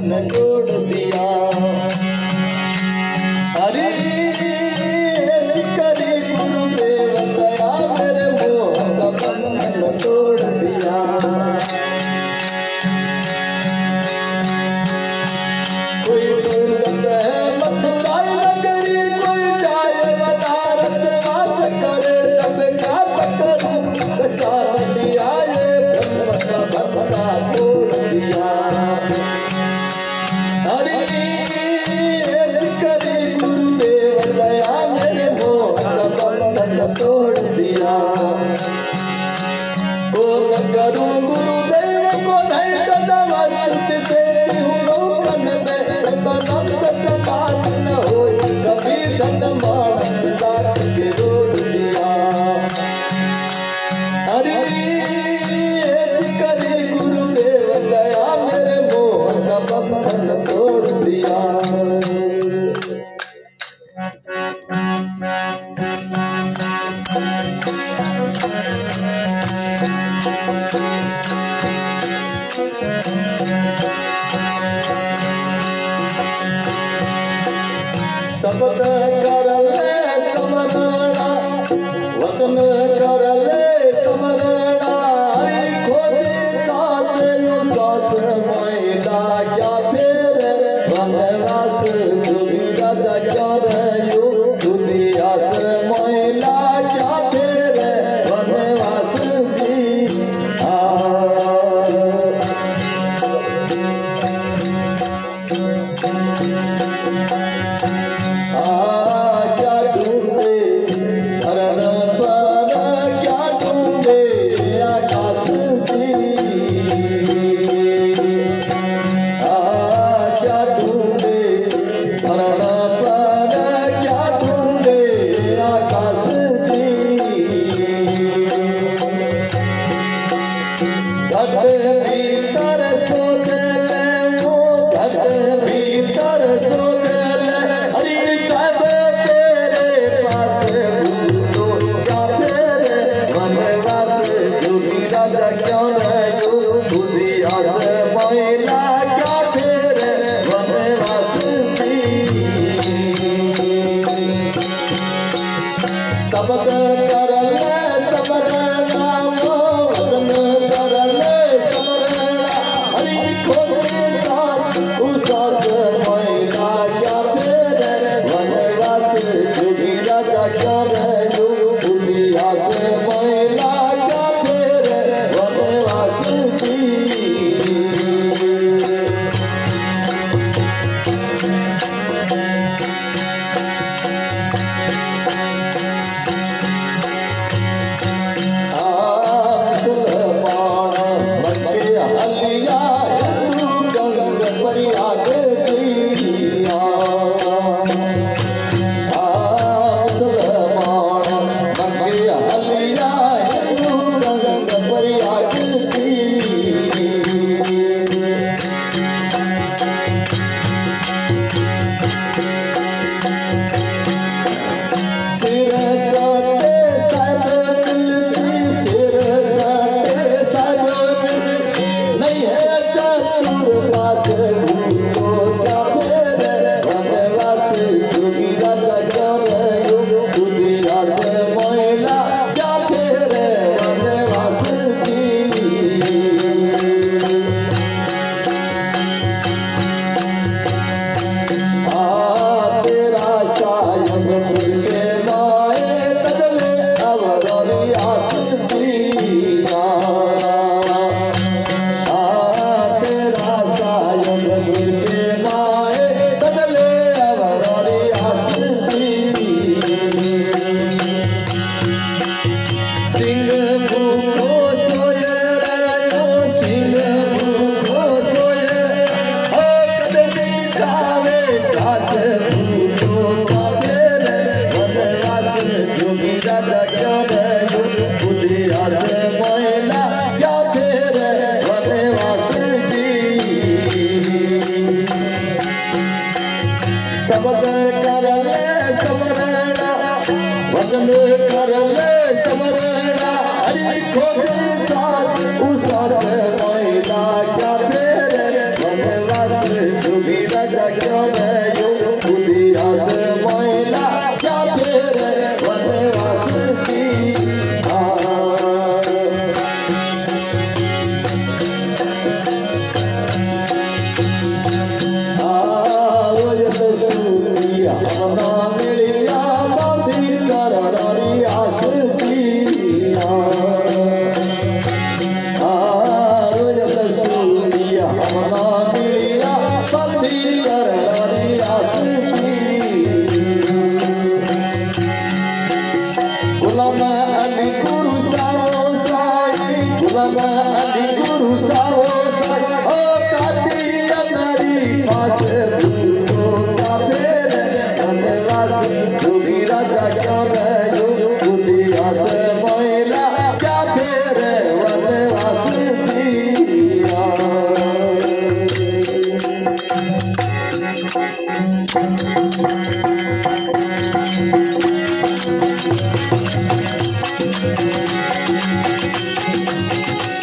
बंधन तोड़ दिया। हरि करी गुरुदेव दया मेरे मोह का बंधन तोड़ दिया। कोई दुर्गत है मथुरा नगरी, कोई जाए बनारस वास करे, तब क्या करूं बचा दिया ये ब्रह्म का बंधन तोड़ दिया। हरि करी गुरुदेव दया मेरे मोह का बंधन तोड़ दिया। ओ मैं करूं गुरुदेव को नहीं कदम से हूँ लोकन में बनंत समाज न हो, कभी धन मान लाख के रोड दिया। हरि करी गुरुदेव दया मेरे मोह का बंधन तोड़ दिया। शब्द कर ले समरणा, वचन कर ले समरणा, खोजी सास सास मैला क्या फेर वनवास दुविधा कर यू दुदियास मैला क्या फेर वनवास जी। क्या ढूंढे हरण पर क्या ढूंढे आकाश जी। क्या ढूंढे हरण पर क्या ढूंढे आकाश जी। घट भीतर सोच ले वो घट भीतर सोच ले, हरि सब तेरे पास भूलो क्या फेरे वनवास दुविधा क्यों रहो दुदियास मैला क्या फेरे वनवास जी। शब्द कर ले समरणा, वचन कर ले समरणा, हरि खोजे सास सास मैला क्या फेरे वनवास दुविधा क्या रहो दुदियास मैला क्या फेरे वनवास जी। शब्द कर ले समरणा, वचन कर ले समरणा, हरि खोजे साथ उस मैला क्या फेरे वनवास संधी करणारी आसुची गुलाम अली गुरु सावो साई गुलाम अली गुरु सावो साई ओ काटी अनारी पास तो काफिर वनवासी बुरी राजा क्यों गयो बुरी आस मोइला काफिर वनवासी दिया